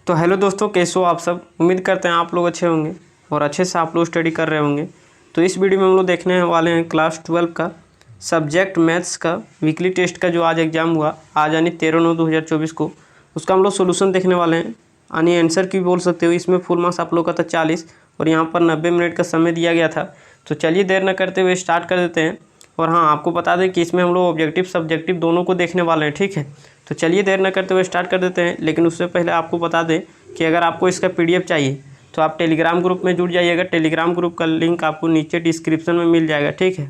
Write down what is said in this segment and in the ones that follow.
तो हेलो दोस्तों, कैसे हो आप सब। उम्मीद करते हैं आप लोग अच्छे होंगे और अच्छे से आप लोग स्टडी कर रहे होंगे। तो इस वीडियो में हम लोग देखने वाले हैं क्लास 12 का सब्जेक्ट मैथ्स का वीकली टेस्ट का जो आज एग्ज़ाम हुआ, आज यानी 13/9/2024 को। उसका हम लोग सोल्यूशन देखने वाले हैं, यानी आंसर की बोल सकते हो। इसमें फुल मार्क्स आप लोग का था 40 और यहाँ पर 90 मिनट का समय दिया गया था। तो चलिए देर न करते हुए स्टार्ट कर देते हैं। और हाँ, आपको बता दें कि इसमें हम लोग ऑब्जेक्टिव सब्जेक्टिव दोनों को देखने वाले हैं, ठीक है। तो चलिए देर न करते हुए स्टार्ट कर देते हैं। लेकिन उससे पहले आपको बता दें कि अगर आपको इसका PDF चाहिए तो आप टेलीग्राम ग्रुप में जुड़ जाइएगा। टेलीग्राम ग्रुप का लिंक आपको नीचे डिस्क्रिप्शन में मिल जाएगा, ठीक है।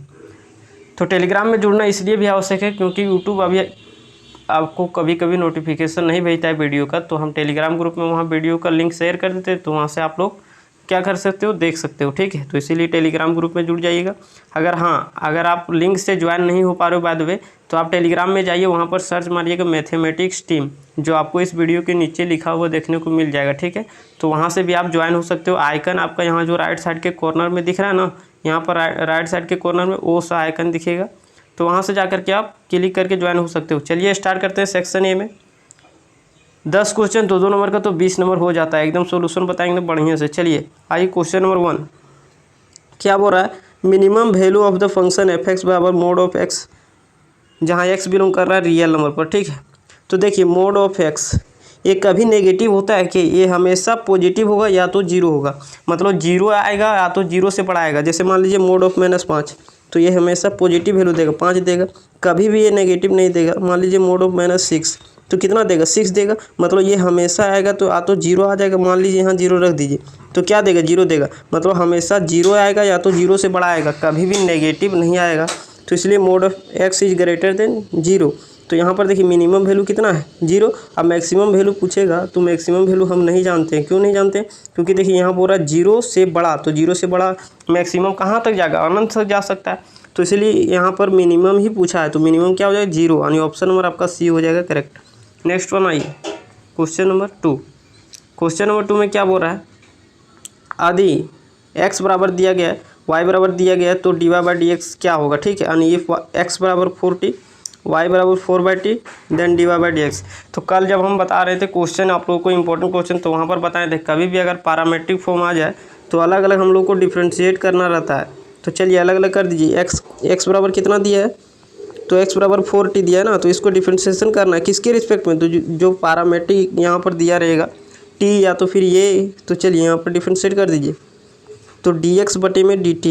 तो टेलीग्राम में जुड़ना इसलिए भी आवश्यक है क्योंकि यूट्यूब अभी आपको कभी कभी नोटिफिकेशन नहीं भेजता है वीडियो का। तो हम टेलीग्राम ग्रुप में वहाँ वीडियो का लिंक शेयर कर देते हैं, तो वहाँ से आप लोग क्या कर सकते हो, देख सकते हो, ठीक है। तो इसीलिए टेलीग्राम ग्रुप में जुड़ जाइएगा। अगर आप लिंक से ज्वाइन नहीं हो पा रहे हो बाय द वे, तो आप टेलीग्राम में जाइए, वहाँ पर सर्च मारिएगा मैथमेटिक्स टीम, जो आपको इस वीडियो के नीचे लिखा हुआ देखने को मिल जाएगा, ठीक है। तो वहाँ से भी आप ज्वाइन हो सकते हो। आइकन आपका यहाँ जो राइट साइड के कॉर्नर में दिख रहा है ना, यहाँ पर राइट साइड के कॉर्नर में ओ सा आइकन दिखेगा, तो वहाँ से जाकर के आप क्लिक करके ज्वाइन हो सकते हो। चलिए स्टार्ट करते हैं। सेक्शन ए में 10 क्वेश्चन, 2-2 नंबर का, तो 20 नंबर हो जाता है। एकदम सोल्यूशन बताएंगे बढ़िया से। चलिए आइए क्वेश्चन नंबर 1 क्या बोल रहा है। Minimum value of the function F x बराबर मोड ऑफ एक्स, जहाँ एक्स बिलोंग कर रहा है रियल नंबर पर, ठीक है। तो देखिए मोड ऑफ एक्स ये कभी नेगेटिव होता है कि ये हमेशा पॉजिटिव होगा या तो जीरो होगा। मतलब जीरो आएगा या तो जीरो से बड़ा आएगा। जैसे मान लीजिए मोड ऑफ -5, तो ये हमेशा पॉजिटिव वैल्यू देगा, 5 देगा। कभी भी ये नेगेटिव नहीं देगा। मान लीजिए मोड ऑफ -6, तो कितना देगा, 6 देगा। मतलब ये हमेशा आएगा तो या तो जीरो आ जाएगा। मान लीजिए यहाँ जीरो रख दीजिए, तो क्या देगा, जीरो देगा। मतलब हमेशा जीरो आएगा या तो जीरो से बड़ा आएगा, कभी भी नेगेटिव नहीं आएगा। तो इसलिए mode of x is greater than zero. तो यहाँ पर देखिए मिनिमम वैल्यू कितना है, जीरो। अब मैक्सिमम वैल्यू पूछेगा तो मैक्सिमम वैल्यू हम नहीं जानते हैं। क्यों नहीं जानते हैं? क्योंकि देखिए यहाँ बोल रहा है जीरो से बड़ा, तो जीरो से बड़ा मैक्सिमम कहाँ तक जाएगा, अनंत तक जा सकता है। तो इसलिए यहाँ पर मिनिमम ही पूछा है, तो मिनिमम क्या हो जाएगा, जीरो। यानी ऑप्शन नंबर आपका सी हो जाएगा करेक्ट। नेक्स्ट वन आइए क्वेश्चन नंबर 2। क्वेश्चन नंबर 2 में क्या बोल रहा है, यदि एक्स बराबर दिया गया है, वाई बराबर दिया गया है, तो dy/dx क्या होगा, ठीक है। यानी इफ एक्स बराबर 4t, वाई बराबर 4/t, देन dy/dx। तो कल जब हम बता रहे थे क्वेश्चन आप लोगों को इंपॉर्टेंट क्वेश्चन, तो वहाँ पर बताए थे कभी भी अगर पैरामेट्रिक फॉर्म आ जाए तो अलग अलग हम लोग को डिफ्रेंशिएट करना रहता है। तो चलिए अलग अलग कर दीजिए। एक्स बराबर कितना दिया है, तो एक्स बराबर 4t दिया है ना, तो इसको डिफ्रेंशिएशन करना है किसके रिस्पेक्ट में, तो जो पैरामेट्रिक यहाँ पर दिया रहेगा t या तो फिर ये। तो चलिए यहाँ पर डिफ्रेंशिएट कर दीजिए। तो dx/dt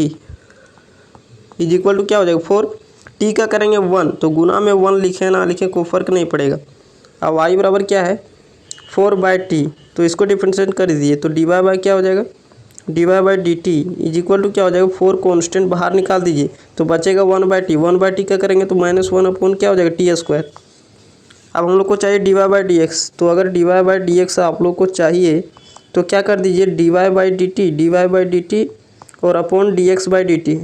इज इक्वल टू क्या हो जाएगा, 4। t का करेंगे 1, तो गुना में 1 लिखे ना लिखे कोई फ़र्क नहीं पड़ेगा। अब y बराबर क्या है, 4/t, तो इसको डिफ्रेंशिएट कर दीजिए। तो dy क्या हो जाएगा, dy/dt इज इक्वल टू क्या हो जाएगा, 4 कॉन्स्टेंट बाहर निकाल दीजिए तो बचेगा 1/t। 1/t का करेंगे तो -1 क्या हो जाएगा, t²। अब हम लोग को चाहिए dy/dx, तो अगर dy/dx आप लोग को चाहिए तो क्या कर दीजिए, dy/dt और अपॉन dx/dt,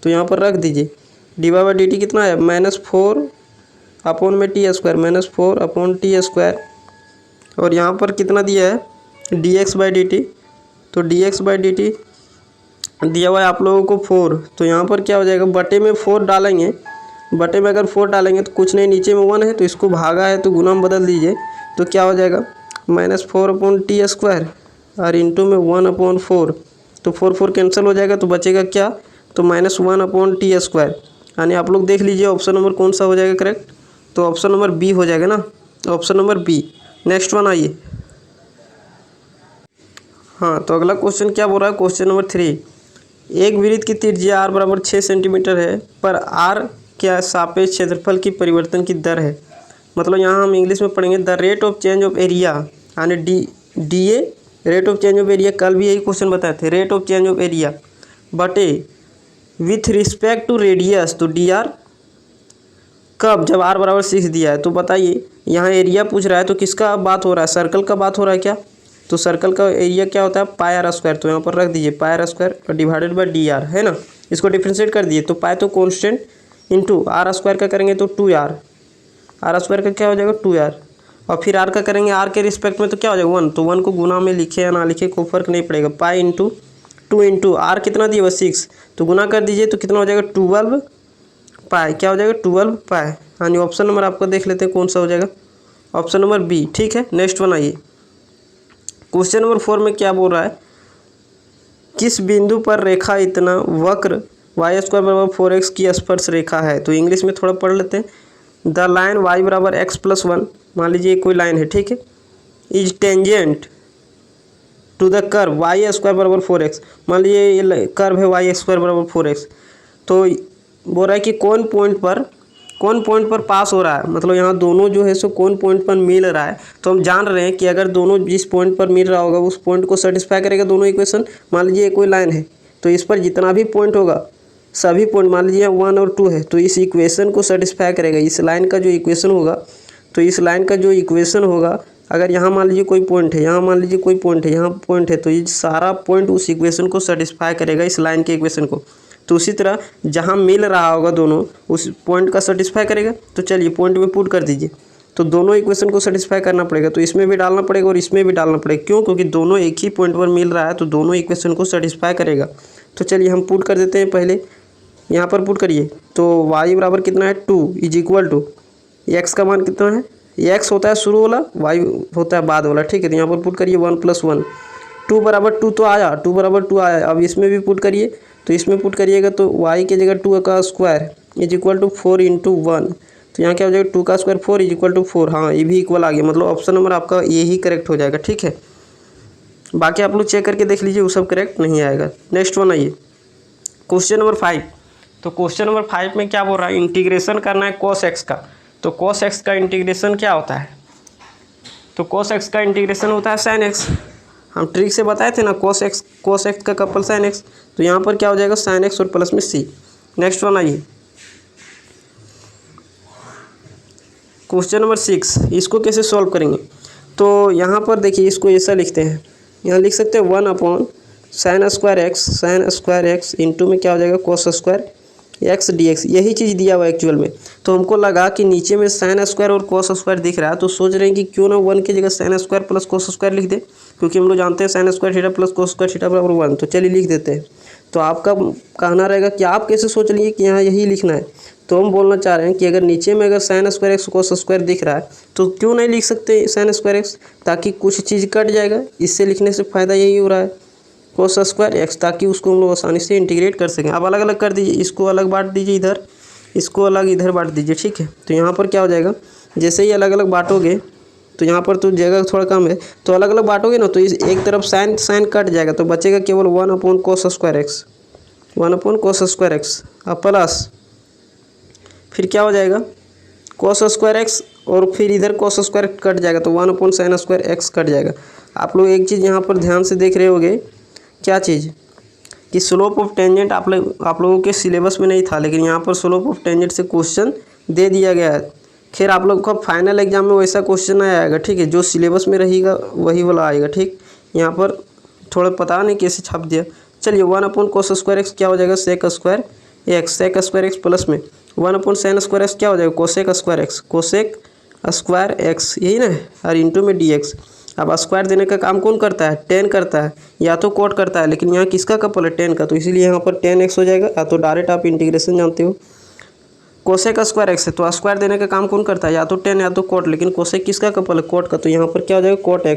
तो यहाँ पर रख दीजिए। dy/dt कितना है, -4 अपॉन में t², -4 अपॉन t²। और यहाँ पर कितना दिया है, dx/dt, तो dx/dt दिया हुआ है आप लोगों को 4। तो यहाँ पर क्या हो जाएगा, बटे में 4 डालेंगे। बटे में अगर 4 डालेंगे तो कुछ नहीं, नीचे में 1 है तो इसको भागा है तो गुना में बदल दीजिए। तो क्या हो जाएगा, -4 अपॉन t² और इंटू में 1/4। तो 4 कैंसिल हो जाएगा तो बचेगा क्या, तो -1 अपॉन t²। यानी आप लोग देख लीजिए ऑप्शन नंबर कौन सा हो जाएगा करेक्ट, तो ऑप्शन नंबर बी हो जाएगा ना, option number B. Next one आइए। हाँ, तो अगला क्वेश्चन क्या बोल रहा है, क्वेश्चन नंबर 3। एक वृत्त की त्रिज्या r बराबर 6 सेंटीमीटर है, पर r क्या सापेक्ष क्षेत्रफल की परिवर्तन की दर है। मतलब यहाँ हम इंग्लिश में पढ़ेंगे the rate of change of area, यानी DA rate of change of area. कल भी यही क्वेश्चन बताए थे, rate of change of area बटे विथ रिस्पेक्ट टू रेडियस, तो dr कब, जब r बराबर 6 दिया है। तो बताइए यहाँ एरिया पूछ रहा है तो किसका बात हो रहा है, सर्कल का बात हो रहा है क्या। तो सर्कल का एरिया क्या होता है, πr²। तो यहाँ पर रख दीजिए πr² डिवाइडेड बाय dr, है ना। इसको डिफ्रेंशिएट कर दिए तो पाए तो कॉन्स्टेंट इंटू r² का करेंगे तो 2r, r² का क्या हो जाएगा 2r। और फिर r का करेंगे r के रिस्पेक्ट में तो क्या हो जाएगा 1। तो 1 को गुना में लिखे या ना लिखे कोई फर्क नहीं पड़ेगा। पाई इंटू 2 इंटू r कितना दिया हुआ 6, तो गुना कर दीजिए तो कितना हो जाएगा 12 पाई, क्या हो जाएगा 12 पाई। यानी ऑप्शन नंबर आपको देख लेते हैं कौन सा हो जाएगा, ऑप्शन नंबर बी, ठीक है। नेक्स्ट वन आइए। क्वेश्चन नंबर 4 में क्या बोल रहा है, किस बिंदु पर रेखा इतना वक्र y स्क्वायर बराबर 4x की स्पर्श रेखा है। तो इंग्लिश में थोड़ा पढ़ लेते हैं। द लाइन y बराबर x+1, मान लीजिए कोई लाइन है, ठीक है, is tangent to the curve y square बराबर 4x। मान लीजिए ये कर्व है वाई स्क्वायर बराबर 4x। तो बोल रहा है कि कौन पॉइंट पर पास हो रहा है, मतलब यहाँ दोनों जो है सो कौन पॉइंट पर मिल रहा है। तो हम जान रहे हैं कि अगर दोनों जिस पॉइंट पर मिल रहा होगा उस पॉइंट को सेटिस्फाई करेगा दोनों इक्वेशन। मान लीजिए कोई लाइन है तो इस पर जितना भी पॉइंट होगा, सभी पॉइंट मान लीजिए 1 और 2 है, तो इस इक्वेशन को सेटिस्फाई करेगा। इस लाइन का जो इक्वेशन होगा, तो इस लाइन का जो इक्वेशन होगा, अगर यहाँ मान लीजिए कोई पॉइंट है, यहाँ मान लीजिए कोई पॉइंट है, यहाँ पॉइंट है, तो ये सारा पॉइंट उस इक्वेशन को सेटिस्फाई करेगा, इस लाइन के इक्वेशन को। तो उसी तरह जहाँ मिल रहा होगा दोनों उस पॉइंट का सेटिस्फाई करेगा। तो चलिए पॉइंट में पुट कर दीजिए। तो दोनों इक्वेशन को सेटिस्फाई करना पड़ेगा, तो इसमें भी डालना पड़ेगा और इसमें भी डालना पड़ेगा। क्यों? क्योंकि दोनों एक ही पॉइंट पर मिल रहा है, तो दोनों इक्वेशन को सेटिस्फाई करेगा। तो चलिए हम पुट कर देते हैं। पहले यहाँ पर पुट करिए। तो y बराबर कितना है 2 इज इक्वल टू x का मान कितना है, x होता है शुरू वाला, y होता है बाद वाला, ठीक है। तो यहाँ पर पुट करिए 1 + 1, 2 बराबर 2 तो आया, 2 बराबर 2 आया। अब इसमें भी पुट करिए, तो इसमें पुट करिएगा तो y की जगह 2 का स्क्वायर इज इक्वल टू 4 × 1। तो यहाँ क्या हो जाएगा 2 का स्क्वायर 4 इज इक्वल टू 4। हाँ, ये भी इक्वल आ गया, मतलब ऑप्शन नंबर आपका ये ही करेक्ट हो जाएगा, ठीक है। बाकी आप लोग चेक करके देख लीजिए, वो सब करेक्ट नहीं आएगा। नेक्स्ट वन आइए, क्वेश्चन नंबर 5। तो क्वेश्चन नंबर 5 में क्या बोल रहा है, इंटीग्रेशन करना है cos x का। तो cos x का इंटीग्रेशन क्या होता है, तो cos x का इंटीग्रेशन होता है sin x। हम ट्रिक से बताए थे ना, cos x का कपल sin x। तो यहाँ पर क्या हो जाएगा sin x और प्लस में c। नेक्स्ट वन आइए, क्वेश्चन नंबर 6। इसको कैसे सॉल्व करेंगे, तो यहाँ पर देखिए इसको ऐसा लिखते हैं, यहाँ लिख सकते हैं 1/sin स्क्वायर एक्स इंटू में क्या हो जाएगा cos स्क्वायर x dx। यही चीज़ दिया हुआ है एक्चुअल में। तो हमको लगा कि नीचे में sin स्क्वायर और cos स्क्वायर दिख रहा है, तो सोच रहे हैं कि क्यों ना 1 की जगह sin square plus cos square लिख दे, क्योंकि हम लोग जानते हैं sin square theta plus cos square theta बराबर 1। तो चलिए लिख देते हैं। तो आपका कहना रहेगा कि आप कैसे सोच लिए कि यहाँ यही लिखना है। तो हम बोलना चाह रहे हैं कि अगर नीचे में अगर sin square x cos square दिख रहा है तो क्यों नहीं लिख सकते sin स्क्वायर एक्स, ताकि कुछ चीज़ कट जाएगा। इससे लिखने से फ़ायदा यही हो रहा है cos स्क्वायर एक्स, ताकि उसको हम लोग आसानी से इंटीग्रेट कर सकें। अब अलग अलग कर दीजिए, इसको अलग बांट दीजिए इधर, इसको अलग इधर बांट दीजिए, ठीक है। तो यहाँ पर क्या हो जाएगा, जैसे ही अलग अलग बांटोगे तो यहाँ पर तो जगह थोड़ा कम है, तो अलग अलग बांटोगे ना, तो इस एक तरफ साइन कट जाएगा, तो बचेगा केवल 1/cos square x, 1/cos square x. अब प्लस फिर क्या हो जाएगा cos स्क्वायर एक्स, और फिर इधर cos स्क्वायर कट जाएगा, तो 1/sin स्क्वायर एक्स कट जाएगा। आप लोग एक चीज़ यहाँ पर ध्यान से देख रहे होंगे, क्या चीज़, कि स्लोप ऑफ टेंजेंट आप लोगों के सिलेबस में नहीं था, लेकिन यहाँ पर स्लोप ऑफ टेंजेंट से क्वेश्चन दे दिया गया है। खैर आप लोग का फाइनल एग्जाम में वैसा क्वेश्चन नहीं आएगा, ठीक है, जो सिलेबस में रहेगा वही वाला आएगा, ठीक। यहाँ पर थोड़ा पता नहीं कैसे छाप दिया। चलिए 1/cos स्क्वायर एक्स क्या हो जाएगा sec स्क्वायर एक्स प्लस में 1/sin स्क्वायर एक्स क्या हो जाएगा कोसेक स्क्वायर एक्स, यही ना, और इंटू में dx। अब स्क्वायर देने का काम कौन करता है, टेन करता है, या तो कोट करता है, लेकिन यहाँ किसका कपल है, टेन का, तो इसीलिए यहाँ पर 10x हो जाएगा। या तो डायरेक्ट आप इंटीग्रेशन जानते हो, कोसेक स्क्वायर एक्स है, तो स्क्वायर देने का काम कौन करता है, या तो 10 या तो कोट, लेकिन कोसेक किसका कपल है, कोट का। तो यहाँ पर क्या हो जाएगा कोट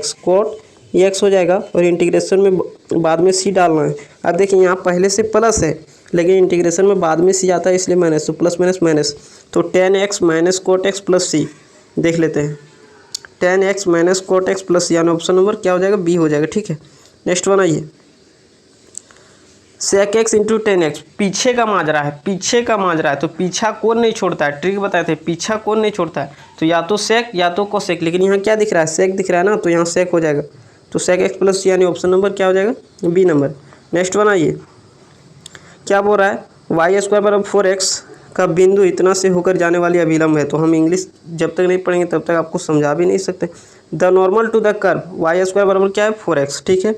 x हो जाएगा, और इंटीग्रेशन में बाद में c डालना है। अब देखिए यहाँ पहले से प्लस है, लेकिन इंटीग्रेशन में बाद में c आता है, इसलिए माइनस, तो प्लस माइनस माइनस, तो 10x minus cot x plus c। देख लेते हैं 10x minus cot x plus c, यानी ऑप्शन नंबर क्या हो जाएगा बी हो जाएगा, ठीक है। नेक्स्ट वन आइए, sec x इंटू 10x, पीछे का माजरा है, तो पीछा कौन नहीं छोड़ता है, ट्रिक बताए थे, पीछा कौन नहीं छोड़ता है, तो या तो sec या तो cosec, लेकिन यहाँ क्या दिख रहा है sec दिख रहा है ना, तो यहाँ sec हो जाएगा, तो sec x प्लस c, यानी ऑप्शन नंबर क्या हो जाएगा बी नंबर। नेक्स्ट वन आइए, क्या बोल रहा है, वाई स्क्वायर बराबर 4x का बिंदु इतना से होकर जाने वाली अभिलंब है। तो हम इंग्लिश जब तक नहीं पढ़ेंगे तब तक आपको समझा भी नहीं सकते। The normal to the curve y square बराबर क्या है 4x, ठीक है,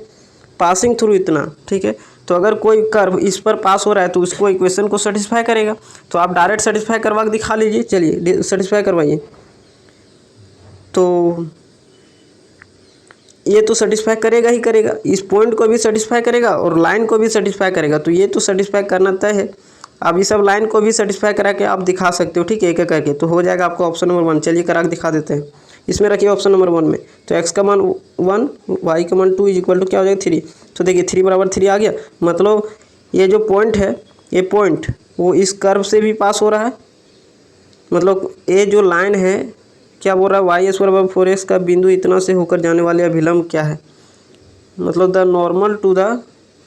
पासिंग थ्रू इतना, ठीक है। तो अगर कोई कर्व इस पर पास हो रहा है तो उसको इक्वेशन को सेटिस्फाई करेगा। तो आप डायरेक्ट सेटिस्फाई करवा के दिखा लीजिए, चलिए सेटिस्फाई करवाइए। तो ये तो सेटिस्फाई करेगा ही करेगा, इस पॉइंट को भी सेटिस्फाई करेगा और लाइन को भी सेटिस्फाई करेगा, तो ये तो सेटिस्फाई करना तय है। अब ये सब लाइन को भी सेटिस्फाई करा के आप दिखा सकते हो, ठीक है, एक एक करके, तो हो जाएगा आपको ऑप्शन नंबर 1। चलिए करा के दिखा देते हैं। इसमें रखिए ऑप्शन नंबर 1 में। तो x का मान 1, y का मान 2 इज इक्वल टू क्या हो जाएगा 3। तो देखिए 3 बराबर 3 आ गया। मतलब ये जो पॉइंट है, ये पॉइंट वो इस कर्व से भी पास हो रहा है। मतलब ये जो लाइन है क्या बोल रहा है, वाई स्क्वायर बराबर 4x का बिंदु इतना से होकर जाने वाले अभिलंब क्या है, मतलब the normal to the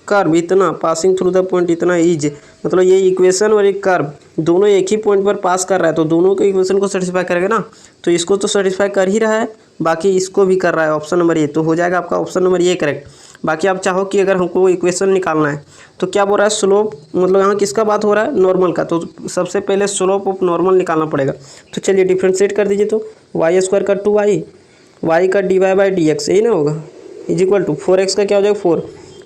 curve इतना पासिंग थ्रू द पॉइंट इतना इज। मतलब ये इक्वेशन और एक कर्व दोनों एक ही पॉइंट पर पास कर रहा है, तो दोनों के इक्वेशन को सेटिस्फाई करेगा ना। तो इसको तो सेटिस्फाई कर ही रहा है, बाकी इसको भी कर रहा है, ऑप्शन नंबर ए। तो हो जाएगा आपका ऑप्शन नंबर ए करेक्ट। बाकी आप चाहो कि अगर हमको इक्वेशन निकालना है तो क्या बोल रहा है, स्लोप, मतलब यहाँ किसका बात हो रहा है, नॉर्मल का। तो सबसे पहले स्लोप ऑफ नॉर्मल निकालना पड़ेगा। तो चलिए डिफ्रेंशिएट कर दीजिए। तो वाई स्क्वायर का 2y, वाई का dy/dx यही ना होगा, इज इक्वल टू 4x का क्या हो जाएगा 4।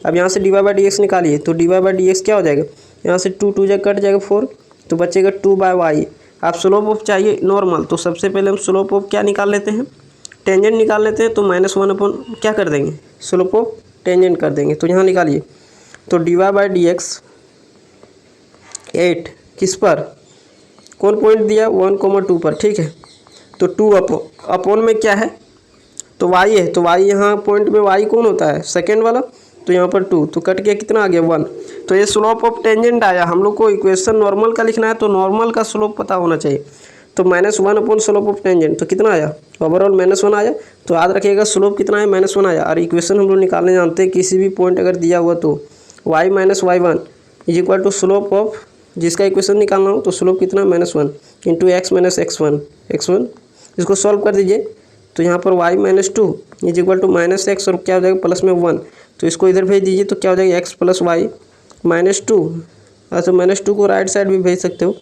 अब यहाँ से dy/dx निकालिए। तो dy/dx क्या हो जाएगा, यहाँ से 2 2 कट जाएगा 4, तो बचेगा 2/y। आप स्लोप ऑफ चाहिए नॉर्मल, तो सबसे पहले हम स्लोप ऑफ क्या निकाल लेते हैं, टेंजेंट निकाल लेते हैं। तो -1 अपन क्या कर देंगे, स्लोप ऑफ टेंजेंट कर देंगे। तो यहाँ निकालिए। तो dy/dx 8 किस पर, कौन पॉइंट दिया 1,2 पर, ठीक है। तो 2 अपॉन में क्या है, तो y है। तो y यहाँ पॉइंट में y कौन होता है, सेकेंड वाला। तो यहाँ पर 2, तो कट गया कितना आ गया 1। तो ये स्लोप ऑफ टेंजेंट आया। हम लोग को इक्वेशन नॉर्मल का लिखना है, तो नॉर्मल का स्लोप पता होना चाहिए। तो -1 अपॉन स्लोप ऑफ टेंजेंट, तो कितना आया, ओवरऑल -1 आया। तो याद रखिएगा स्लोप कितना है, -1 आया। और इक्वेशन हम लोग निकालने जानते हैं, किसी भी पॉइंट अगर दिया हुआ तो y - y1 is equal to slope of, जिसका इक्वेशन निकालना हो तो स्लोप कितना -1 इंटू x - x1। इसको सॉल्व कर दीजिए। तो यहाँ पर y - 2 is equal to -x और क्या हो जाएगा प्लस में 1। तो इसको इधर भेज दीजिए। तो क्या हो जाएगा x + y -2। अच्छा -2 को राइट साइड भी भेज सकते हो,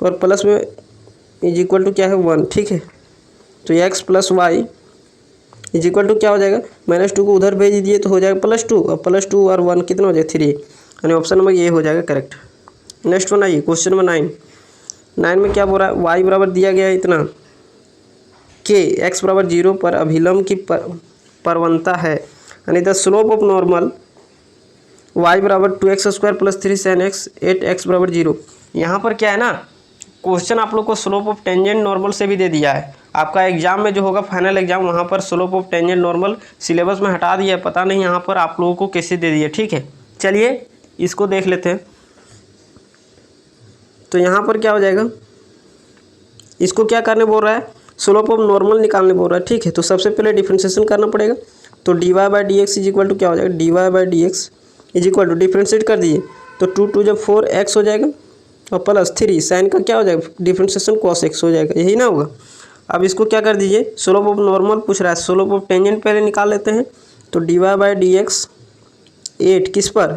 और प्लस में इज इक्वल टू क्या है 1, ठीक है। तो x + y is equal to क्या हो जाएगा, -2 को उधर भेज दीजिए तो हो जाएगा +2, और +2 और 1 कितना हो जाएगा 3, यानी ऑप्शन नंबर ये हो जाएगा करेक्ट। नेक्स्ट वन आइए, क्वेश्चन नंबर 9 में क्या बोल रहा है, y बराबर दिया गया है इतना के x बराबर 0 पर अभिलंब की परवनता है, यानी the slope of normal y बराबर 2x² + 3 sin x 8x बराबर 0। यहाँ पर क्या है ना, क्वेश्चन आप लोग को स्लोप ऑफ टेंजेंट नॉर्मल से भी दे दिया है। आपका एग्जाम में जो होगा फाइनल एग्जाम, वहाँ पर slope of tangent normal syllabus में हटा दिया है, पता नहीं यहाँ पर आप लोगों को कैसे दे दिया, ठीक है। चलिए इसको देख लेते हैं। तो यहाँ पर क्या हो जाएगा, इसको क्या करने बोल रहा है, स्लोप ऑफ नॉर्मल निकालने बोल रहा है, ठीक है। तो सबसे पहले डिफ्रेंशिएशन करना पड़ेगा। तो dy/dx इज इक्वल टू क्या हो जाएगा, dy/dx is equal to differentiate कर दीजिए। तो 2 2 जब 4x हो जाएगा, और प्लस 3 साइन का क्या हो जाएगा, डिफ्रेंशिएशन cos x हो जाएगा, यही ना होगा। अब इसको क्या कर दीजिए, स्लोप ऑफ नॉर्मल पूछ रहा है, स्लोप ऑफ टेंजेंट पहले निकाल लेते हैं। तो dy/dx 8 किस पर,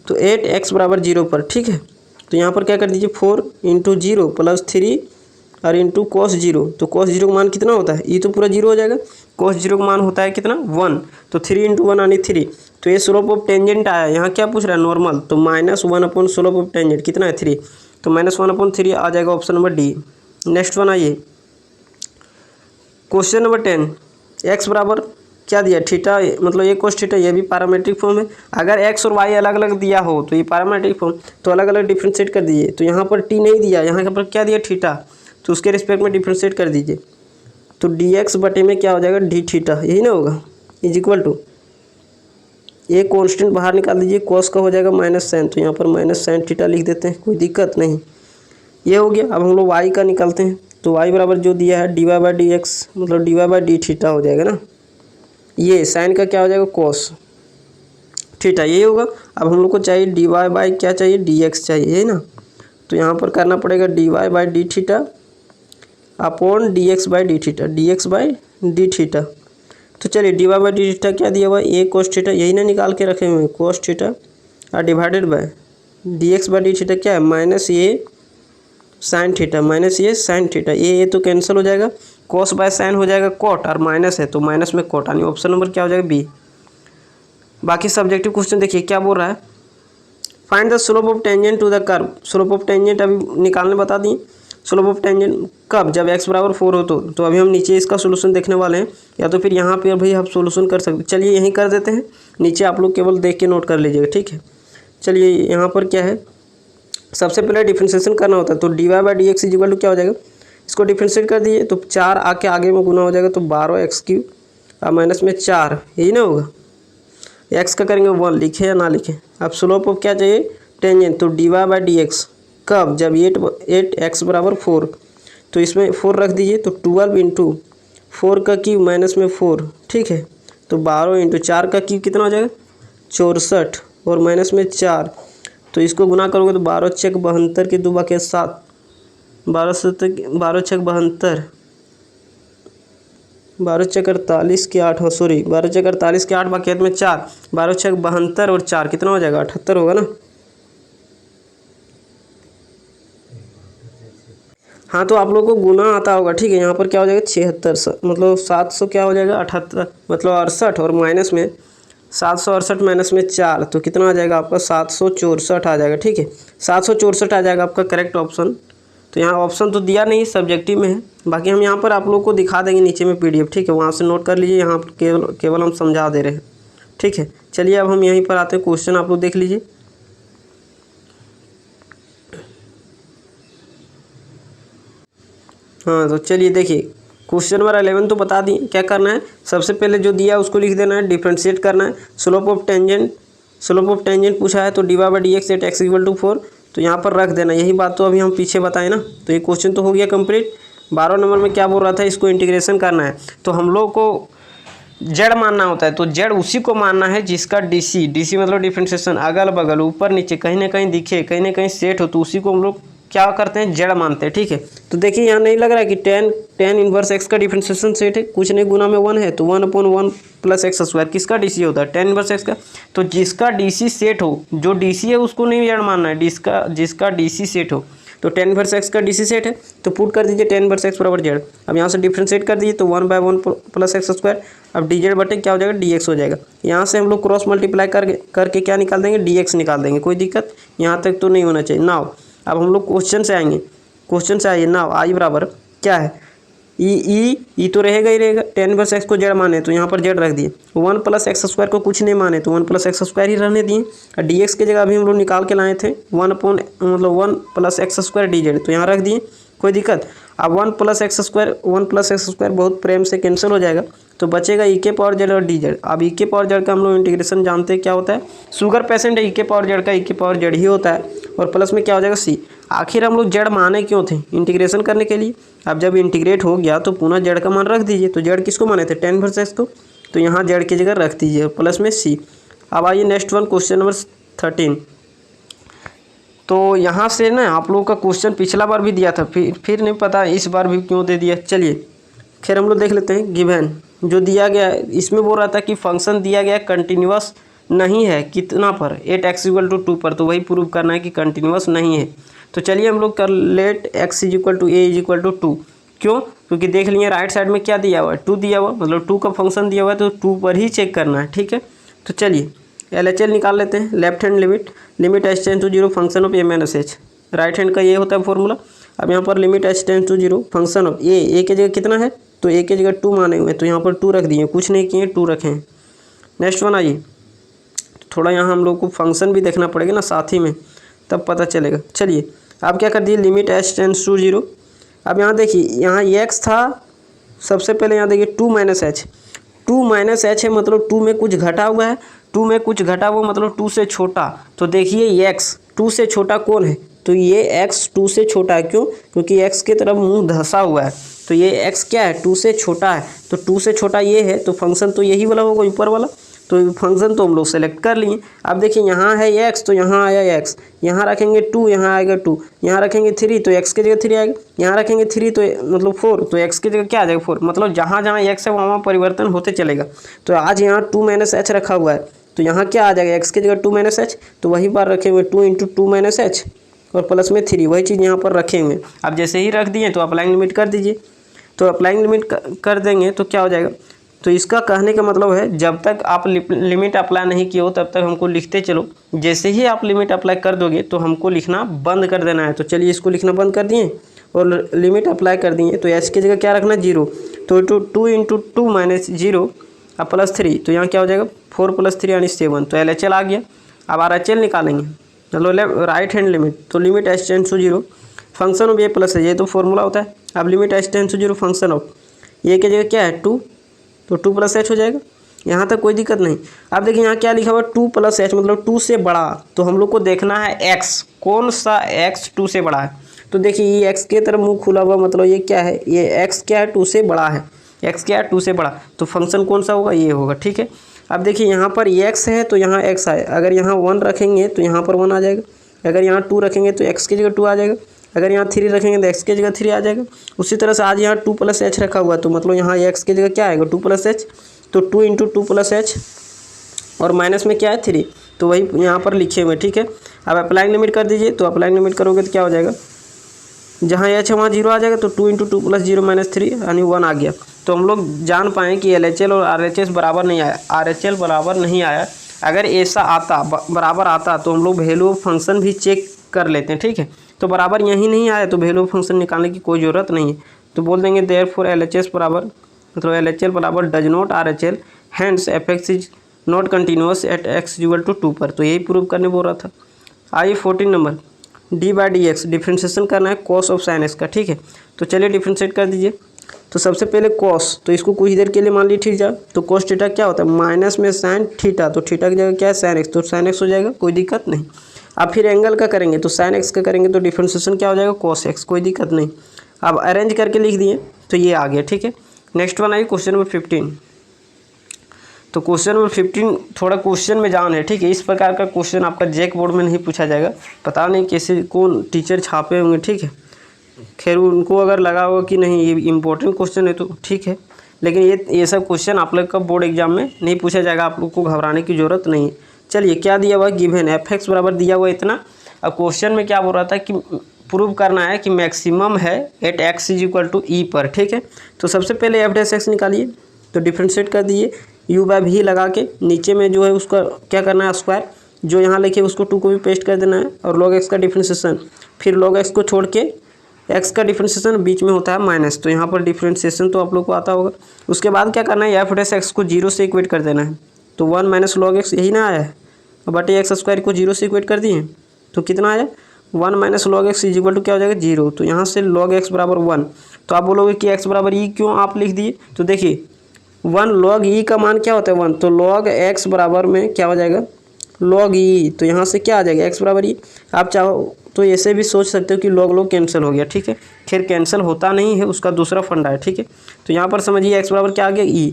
तो 8x बराबर 0 पर, ठीक है। तो यहाँ पर क्या कर दीजिए 4 × 0 + 3 और इंटू cos 0। तो cos 0 का मान कितना होता है, ये तो पूरा 0 हो जाएगा। cos 0 का मान होता है कितना 1, तो 3 × 1 यानी 3। तो ये स्लोप ऑफ टेंजेंट आया। यहाँ क्या पूछ रहा है नॉर्मल, तो -1 अपॉन स्लोप ऑफ टेंजेंट कितना है 3, तो -1/3 आ जाएगा option number D. Next one आइए, क्वेश्चन नंबर 10, x बराबर क्या दिया थीटा, मतलब ये cos थीटा, ये भी पैरामीट्रिक फॉर्म है। अगर x और y अलग अलग दिया हो तो ये पैरामीट्रिक फॉर्म, तो अलग अलग डिफ्रेंशिएट कर दीजिए। तो यहाँ पर t नहीं दिया, यहाँ पर क्या दिया थीटा, तो उसके रिस्पेक्ट में डिफ्रेंशिएट कर दीजिए। तो dx बटे में क्या हो जाएगा d थीटा, यही ना होगा, इज इक्वल टू ये कॉन्स्टेंट बाहर निकाल दीजिए, cos का हो जाएगा -sin। तो यहाँ पर -sin थीटा लिख देते हैं, कोई दिक्कत नहीं। ये हो गया। अब हम लोग y का निकालते हैं। तो y बराबर जो दिया है dy/dx, मतलब dy/d थीटा हो जाएगा ना, ये साइन का क्या हो जाएगा cos थीटा, यही होगा। अब हम लोग को चाहिए dy/ क्या चाहिए, dx चाहिए, यही ना। तो यहाँ पर करना पड़ेगा dy/d theta upon dx/d theta, dx/d theta. तो चलिए dy/d थीटा क्या दिया हुआ है, a cos थीटा, यही ना निकाल के रखे हुए हैं, cos थीटा और डिवाइडेड बाय dx/d थीटा क्या है, -a sin theta, -a sin theta. ये तो कैंसिल हो जाएगा, cos बाय sin हो जाएगा cot, और माइनस है तो माइनस में cot, यानी ऑप्शन नंबर क्या हो जाएगा बी। बाकी सब्जेक्टिव क्वेश्चन देखिए क्या बोल रहा है, find the slope of tangent to the curve. Slope of tangent अभी निकालने बता दिए। स्लोप ऑफ टेंजेंट कब, जब x बराबर 4 हो तो अभी हम नीचे इसका सोल्यूशन देखने वाले हैं, या तो फिर यहाँ पे भी आप सोल्यूशन कर सकते। चलिए यहीं कर देते हैं, नीचे आप लोग केवल देख के नोट कर लीजिएगा, ठीक है। चलिए यहाँ पर क्या है, सबसे पहले डिफ्रेंशिएशन करना होता है। तो dy/dx इज इक्वल टू क्या हो जाएगा, इसको डिफ्रेंशिएट कर दीजिए तो 4 आके आगे में गुना हो जाएगा तो 12x³ अब माइनस में 4, यही ना होगा। x का करेंगे 1, लिखे या ना लिखे। अब स्लोप ऑफ क्या चाहिए, टेंजेंट, तो dy/dx कब, जब 8x बराबर 4, तो इसमें 4 रख दीजिए तो 12 इंटू 4 का क्यूब माइनस में 4, ठीक है। तो 12 इंटू 4 का क्यूब कितना हो जाएगा 64 और माइनस में 4, तो इसको गुना करोगे तो 12 × 72 के 2 बाकी 7, 12 × 72, 12 × 48 के 8, हाँ सॉरी 12 × 48 के 8 बाकी में 4, 12 × 72 और 4 कितना हो जाएगा 78 होगा ना। हाँ तो आप लोगों को गुना आता होगा, ठीक है। यहाँ पर क्या हो जाएगा 76, मतलब 700 क्या हो जाएगा 78, मतलब 68 और माइनस में 768 माइनस में 4, तो कितना आ जाएगा आपका 764 आ जाएगा, ठीक है। 764 आ जाएगा आपका करेक्ट ऑप्शन। तो यहाँ ऑप्शन तो दिया नहीं, सब्जेक्टिव में है, बाकी हम यहाँ पर आप लोगों को दिखा देंगे नीचे में PDF, ठीक है, वहाँ से नोट कर लीजिए। यहाँ पर केवल हम समझा दे रहे हैं, ठीक है। चलिए अब हम यहीं पर आते हैं, क्वेश्चन आप लोग देख लीजिए। हाँ तो चलिए देखिए, क्वेश्चन नंबर 11 तो बता दिए क्या करना है। सबसे पहले जो दिया है उसको लिख देना है, डिफ्रेंशिएट करना है। स्लोप ऑफ टेंजेंट पूछा है तो dy/dx एट x = 4, तो यहाँ पर रख देना। यही बात तो अभी हम पीछे बताए ना, तो ये क्वेश्चन तो हो गया कंप्लीट। 12 नंबर में क्या बोल रहा था, इसको इंटीग्रेशन करना है, तो हम लोग को जड़ मानना होता है, तो जड़ उसी को मानना है जिसका DC मतलब डिफ्रेंशिएशन अगल बगल ऊपर नीचे कहीं ना कहीं दिखे, कहीं ना कहीं सेट हो, तो उसी को हम लोग क्या करते हैं, जड़ मानते हैं, ठीक है। तो देखिए यहाँ नहीं लग रहा है कि tan इनवर्स x का डिफ्रेंशिएशन सेट है, कुछ नहीं गुना में 1 है, तो 1/1 + x², किसका DC होता है tan इनवर्स x का। तो जिसका DC सेट हो, जो DC है उसको नहीं जड़ मानना है, जिसका DC सेट हो। तो tan इनवर्स x का DC सेट है, तो पुट कर दीजिए tan इनवर्स x बराबर z। अब यहाँ से डिफ्रेंशिएट कर दीजिए तो 1/1 + x², अब dz बटे क्या हो जाएगा dx हो जाएगा। यहाँ से हम लोग क्रॉस मल्टीप्लाई करके क्या निकाल देंगे, dx निकाल देंगे, कोई दिक्कत यहाँ तक तो नहीं होना चाहिए। नाउ अब हम लोग क्वेश्चन से आएंगे, क्वेश्चन से आइए। नाउ i बराबर क्या है, ई तो रहेगा ही रहेगा, tan इनवर्स x को जड़ माने तो यहाँ पर z रख दिए, 1 + x² को कुछ नहीं माने तो 1 + x² ही रहने दिए, और dx की जगह अभी हम लोग निकाल के लाए थे 1 + x² dz, तो यहाँ रख दिए, कोई दिक्कत। अब 1 + x² बहुत प्रेम से कैंसिल हो जाएगा, तो बचेगा e⁻z और dz। अब e⁻z का हम लोग इंटीग्रेशन जानते हैं क्या होता है, शुगर पेशेंट है, e⁻z का e⁻z ही होता है, और प्लस में क्या हो जाएगा c। आखिर हम लोग जड़ माने क्यों थे, इंटीग्रेशन करने के लिए। अब जब इंटीग्रेट हो गया तो पुनः जड़ का मान रख दीजिए, तो जड़ किसको माने थे, tan इनवर्स x को, तो यहाँ जड़ की जगह रख दीजिए, प्लस में c। अब आइए नेक्स्ट वन, क्वेश्चन नंबर 13। तो यहाँ से ना आप लोगों का क्वेश्चन पिछला बार भी दिया था, फिर नहीं पता इस बार भी क्यों दे दिया। चलिए खैर हम लोग देख लेते हैं। गिवन जो दिया गया है, इसमें बोल रहा था कि फंक्शन दिया गया कंटिन्यूअस नहीं है, कितना पर, 8x = 2 पर, तो वही प्रूव करना है कि कंटिन्यूअस नहीं है। तो चलिए हम लोग कर लेट x = a = 2, क्यों, क्योंकि देख लिए राइट साइड में क्या दिया हुआ है, 2 दिया हुआ, मतलब 2 का फंक्शन दिया हुआ है, तो 2 पर ही चेक करना है, ठीक है। तो चलिए LHL निकाल लेते हैं। Left hand limit h tends to 0 function of a - h, right hand का ये होता है फॉर्मूला। अब यहाँ पर limit h tends to 0 function of a की जगह कितना है, तो a की जगह 2 माने हुए हैं, तो यहाँ पर 2 रख दिए, कुछ नहीं किए, 2 रखे हैं। नेक्स्ट वन आइए, थोड़ा यहाँ हम लोग को फंक्शन भी देखना पड़ेगा ना साथ ही में, तब पता चलेगा। चलिए आप क्या कर दिए, लिमिट h टेंड्स टू 0। अब यहाँ देखिए, यहाँ x था, सबसे पहले यहाँ देखिए 2 - h, 2 - h है, मतलब 2 में कुछ घटा हुआ है, 2 में कुछ घटा हुआ मतलब 2 से छोटा। तो देखिए x 2 से छोटा कौन है, तो ये x 2 से छोटा है, क्यों, क्योंकि x की तरफ मुंह धंसा हुआ है, तो ये x क्या है, 2 से छोटा है, तो 2 से छोटा ये है, तो फंक्शन तो यही वाला होगा, ऊपर वाला। तो फंक्शन तो हम लोग सेलेक्ट कर लिए। अब देखिए यहाँ है x, तो यहाँ आया x, यहाँ रखेंगे 2, यहाँ आएगा 2, यहाँ रखेंगे 3, तो x की जगह 3 आएगा, यहाँ रखेंगे 3 तो मतलब 4, तो x की जगह क्या आ जाएगा 4, मतलब जहाँ जहाँ x है वहाँ परिवर्तन होते चलेगा। तो आज यहाँ 2 - h रखा हुआ है, तो यहाँ क्या आ जाएगा, x की जगह 2 - h, तो वही बार रखे हुए 2 × 2 - h और प्लस में 3, वही चीज़ यहाँ पर रखे हुए। अब जैसे ही रख दिए तो अप्लाइंग लिमिट कर दीजिए, तो अप्लाइंग लिमिट कर देंगे तो क्या हो जाएगा। तो इसका कहने का मतलब है जब तक आप लिमिट अप्लाई नहीं किए हो तब तक हमको लिखते चलो, जैसे ही आप लिमिट अप्लाई कर दोगे तो हमको लिखना बंद कर देना है। तो चलिए इसको लिखना बंद कर दिए और लिमिट अप्लाई कर दिए, तो h की जगह क्या रखना 0, तो 2 × 2 - 0 अब +3, तो यहाँ क्या हो जाएगा 4 + 3 यानी 7, तो LHL आ गया। अब RHL निकालेंगे, चलो राइट हैंड लिमिट, तो limit h tends to 0 function of a + h, ये तो फॉर्मूला होता है। अब limit h tends to 0 function of ये की जगह क्या है 2, तो 2 + h हो जाएगा। यहाँ तक कोई दिक्कत नहीं। अब देखिए यहाँ क्या लिखा हुआ 2 + h मतलब 2 से बड़ा, तो हम लोग को देखना है x, कौन सा x 2 से बड़ा है। तो देखिए ये x के तरफ मुंह खुला हुआ मतलब ये क्या है, ये x क्या है 2 से बड़ा है, x क्या है 2 से बड़ा, तो फंक्शन कौन सा होगा ये होगा। ठीक है, अब देखिए यहाँ पर x है तो यहाँ x आए, अगर यहाँ 1 रखेंगे तो यहाँ पर 1 आ जाएगा, अगर यहाँ 2 रखेंगे तो x की जगह 2 आ जाएगा, अगर यहाँ 3 रखेंगे तो x की जगह 3 आ जाएगा। उसी तरह से आज यहाँ 2 + h रखा हुआ तो मतलब यहाँ x की जगह क्या आएगा 2 + h, तो 2 × 2 + h और माइनस में क्या है 3, तो वही यहाँ पर लिखे हुए। ठीक है, अब अप्लाइंग लिमिट कर दीजिए, तो अप्लाइंग लिमिट करोगे तो क्या हो जाएगा, जहाँ h है वहाँ 0 आ जाएगा, तो 2 × 2 + 0 - 3 यानी 1 आ गया। तो हम लोग जान पाएँ कि LHL और RHS बराबर नहीं आया, RHL बराबर नहीं आया। अगर ऐसा आता बराबर आता तो हम लोग वैल्यू ऑफ फंक्शन भी चेक कर लेते हैं। ठीक है, तो बराबर यहीं नहीं आया तो वैल्यू ऑफ फंक्शन निकालने की कोई ज़रूरत नहीं है, तो बोल देंगे देयरफॉर LHS बराबर मतलब LHL बराबर does not RHL, hence fx is not continuous at x = 2 पर। तो यही प्रूव करने बोल रहा था। आइए 14 नंबर d/dx डिफ्रेंशिएशन करना है cos ऑफ sin x का। ठीक है, तो चलिए डिफ्रेंशिएट कर दीजिए। तो सबसे पहले cos, तो इसको कुछ देर के लिए मान ली थीटा, तो cos थीटा क्या होता है माइनस में sin थीटा, तो थीटा की जगह क्या है sin x, तो sin x हो जाएगा, कोई दिक्कत नहीं। अब फिर एंगल का करेंगे तो sin x का करेंगे तो डिफ्रेंशिएशन क्या हो जाएगा cos x, कोई दिक्कत नहीं। अब अरेंज करके लिख दिए तो ये आ गया। ठीक है, नेक्स्ट वन आइए क्वेश्चन नंबर 15। तो क्वेश्चन नंबर 15 थोड़ा क्वेश्चन में जान है। ठीक है, इस प्रकार का क्वेश्चन आपका जैक बोर्ड में नहीं पूछा जाएगा, पता नहीं कैसे कौन टीचर छापे होंगे। ठीक है, खैर उनको अगर लगा होगा कि नहीं ये इम्पोर्टेंट क्वेश्चन है तो ठीक है, लेकिन ये सब क्वेश्चन आप लोग का बोर्ड एग्जाम में नहीं पूछा जाएगा, आप लोग को घबराने की ज़रूरत नहीं है। चलिए क्या दिया हुआ गिवन fx बराबर दिया हुआ इतना। अब क्वेश्चन में क्या बोल रहा था कि प्रूव करना है कि मैक्सिमम है एट x = e पर। ठीक है, तो सबसे पहले f' निकालिए, तो डिफ्रेंशिएट कर दिए u/v लगा के, नीचे में जो है उसका क्या करना है स्क्वायर, जो यहाँ लिखे उसको 2 को भी पेस्ट कर देना है, और log x का डिफ्रेंशिएशन, फिर log x को छोड़ के x का डिफ्रेंशिएशन बीच में होता है माइनस, तो यहाँ पर डिफ्रेंशिएशन तो आप लोग को आता होगा। उसके बाद क्या करना है f' को 0 से इक्वेट कर देना है, तो 1 - log x यही ना आया है, बटे x² को 0 से इक्वेट कर दिए तो कितना आया 1 - log x = क्या हो जाएगा 0, तो यहाँ से log x बराबर 1। तो आप बोलोगे कि x बराबर e क्यों आप लिख दिए, तो देखिए 1 log e का मान क्या होता है 1, तो log x बराबर में क्या हो जाएगा log e, तो यहाँ से क्या आ जाएगा x बराबर e। आप चाहो तो ऐसे भी सोच सकते हो कि log कैंसिल हो गया। ठीक है, खैर कैंसिल होता नहीं है, उसका दूसरा फंडा है। ठीक है, तो यहाँ पर समझिए x बराबर क्या आ गया e।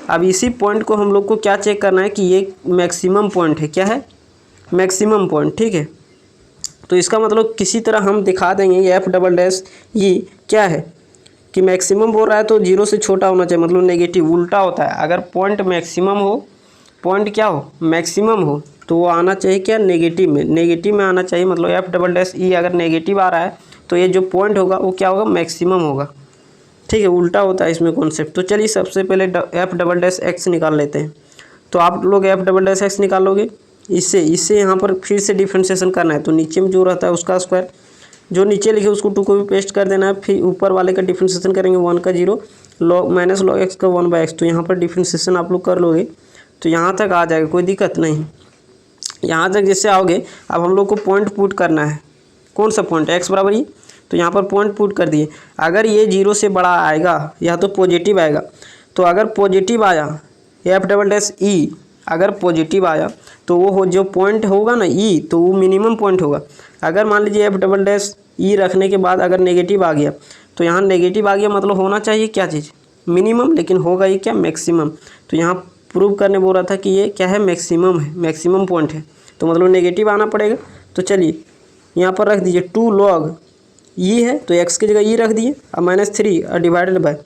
अब इसी पॉइंट को हम लोग को क्या चेक करना है कि ये मैक्सिमम पॉइंट है, क्या है मैक्सिमम पॉइंट। ठीक है, तो इसका मतलब किसी तरह हम दिखा देंगे ये f' क्या है कि मैक्सिमम बोल रहा है तो 0 से छोटा होना चाहिए, मतलब नेगेटिव उल्टा होता है। अगर पॉइंट मैक्सिमम हो, पॉइंट क्या हो मैक्सिमम हो, तो वो आना चाहिए क्या नेगेटिव में, नेगेटिव में आना चाहिए। मतलब f' अगर नेगेटिव आ रहा है तो ये जो पॉइंट होगा वो क्या होगा मैक्सिमम होगा। ठीक है, उल्टा होता है इसमें कॉन्सेप्ट। तो चलिए सबसे पहले f" निकाल लेते हैं। तो आप लोग f" निकालोगे, इससे यहाँ पर फिर से डिफ्रेंशिएशन करना है, तो नीचे में जो रहता है उसका स्क्वायर, जो नीचे लिखे उसको 2 को भी पेस्ट कर देना है, फिर ऊपर वाले का डिफ्रेंशिएशन करेंगे 1 का 0 -log x का 1/x, तो यहाँ पर डिफ्रेंशिएशन आप लोग कर लोगे तो यहाँ तक आ जाएगा, कोई दिक्कत नहीं। यहाँ तक जैसे आओगे, अब हम लोग को पॉइंट पुट करना है, कौन सा पॉइंट x बराबर e, तो यहाँ पर पॉइंट पुट कर दिए। अगर ये 0 से बड़ा आएगा या तो पॉजिटिव आएगा, तो अगर पॉजिटिव आया f" अगर पॉजिटिव आया तो वो जो पॉइंट होगा ना e, तो वो मिनिमम पॉइंट होगा। अगर मान लीजिए f" रखने के बाद अगर नेगेटिव आ गया, तो यहाँ नेगेटिव आ गया मतलब होना चाहिए क्या चीज़ मिनिमम, लेकिन होगा ये क्या मैक्सिमम। तो यहाँ प्रूव करने बोल रहा था कि ये क्या है मैक्सिमम है, मैक्सिमम पॉइंट है, तो मतलब नेगेटिव आना पड़ेगा। तो चलिए यहाँ पर रख दीजिए 2 log e है तो x की जगह e रख दिए, अब -3 और डिवाइडेड बाय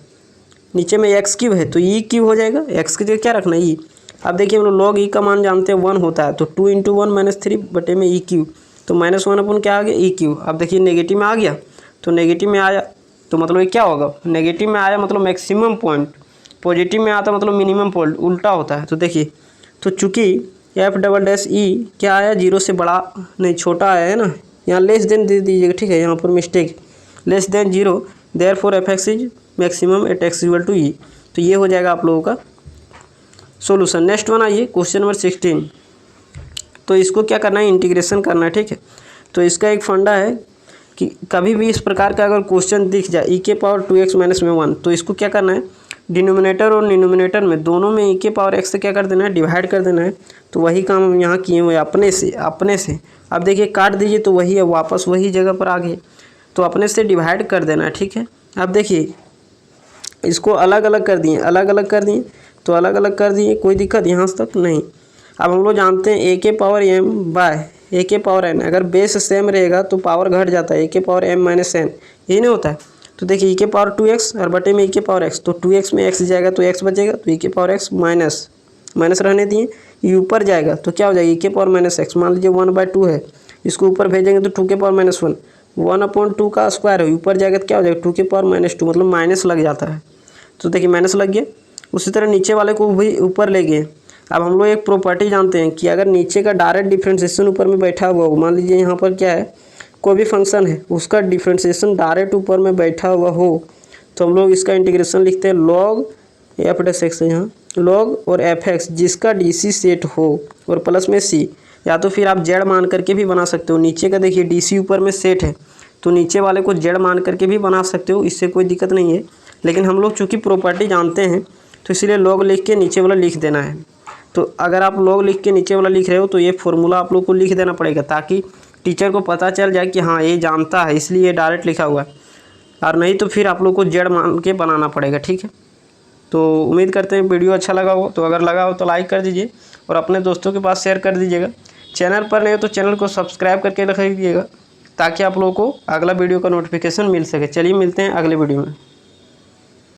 नीचे में x³ है तो e³ हो जाएगा, x की जगह क्या रखना है e। अब देखिए हम लोग log e का मान जानते हैं 1 होता है, तो 2 × 1 - 3 बटे में e³, तो -1 अपन क्या आ गया e³। अब देखिए नेगेटिव में आ गया, तो नेगेटिव में आया तो मतलब ये क्या होगा नेगेटिव में आया मतलब मैक्सिमम पॉइंट, पॉजिटिव में आता मतलब मिनिमम पॉइंट, उल्टा होता है। तो देखिए तो चूँकि f" क्या आया 0 से बड़ा नहीं छोटा आया है ना, यहाँ लेस देन दे दीजिएगा। ठीक है, यहाँ पर mistake less than 0, therefore fx is maximum at x = e। तो ये हो जाएगा आप लोगों का सॉल्यूशन। नेक्स्ट वन आइए क्वेश्चन नंबर 16। तो इसको क्या करना है इंटीग्रेशन करना है। ठीक है, तो इसका एक फंडा है कि कभी भी इस प्रकार का अगर क्वेश्चन दिख जाए e⁻² - 1, तो इसको क्या करना है, डिनोमिनेटर और डिनोमिनेटर में दोनों में e⁻x से क्या कर देना है, डिवाइड कर देना है। तो वही काम हम यहाँ किए हुए अपने से। अब देखिए काट दीजिए तो वही है, वापस वही जगह पर आ गए, तो अपने से डिवाइड कर देना है, ठीक है। अब देखिए इसको अलग अलग कर दिए, तो अलग अलग कर दिए, कोई दिक्कत यहाँ तक नहीं। अब हम लोग जानते हैं a⁻m/a⁻n, अगर बेस सेम रहेगा तो पावर घट जाता है, a⁻m - n, यही नहीं होता है। तो देखिए e⁻2x और बटे में e⁻x, तो 2x में x जाएगा तो x बचेगा, तो e⁻x माइनस रहने दिए, ये ऊपर जाएगा तो क्या हो जाएगा e⁻x, मान लीजिए 1/2 है, इसको ऊपर भेजेंगे तो 2⁻−1, 1/2 का स्क्वायर है, ऊपर जाएगा तो क्या हो जाएगा 2⁻−2, मतलब माइनस लग जाता है। तो देखिए माइनस लग गया। उसी तरह नीचे वाले को भी ऊपर ले गए। अब हम लोग एक प्रॉपर्टी जानते हैं कि अगर नीचे का डायरेक्ट डिफरेंशिएशन ऊपर में बैठा हुआ हो, मान लीजिए यहाँ पर क्या है, कोई भी फंक्शन है उसका डिफरेंशिएशन डायरेक्ट ऊपर में बैठा हुआ हो, तो हम लोग इसका इंटीग्रेशन लिखते हैं log f(x) है यहाँ, log और f(x) जिसका DC सेट हो और प्लस में c, या तो फिर आप z मान करके भी बना सकते हो। नीचे का देखिए DC ऊपर में सेट है तो नीचे वाले को z मान करके भी बना सकते हो, इससे कोई दिक्कत नहीं है। लेकिन हम लोग चूँकि प्रॉपर्टी जानते हैं तो इसीलिए log लिख के नीचे वाला लिख देना है। तो अगर आप log लिख के नीचे वाला लिख रहे हो तो ये फॉर्मूला आप लोग को लिख देना पड़ेगा, ताकि टीचर को पता चल जाए कि हाँ ये जानता है, इसलिए ये डायरेक्ट लिखा हुआ है, और नहीं तो फिर आप लोग को z मान के बनाना पड़ेगा, ठीक है। तो उम्मीद करते हैं वीडियो अच्छा लगा हो, तो अगर लगा हो तो लाइक कर दीजिए और अपने दोस्तों के पास शेयर कर दीजिएगा। चैनल पर नहीं हो तो चैनल को सब्सक्राइब करके रख दीजिएगा, ताकि आप लोगों को अगला वीडियो का नोटिफिकेशन मिल सके। चलिए मिलते हैं अगले वीडियो में।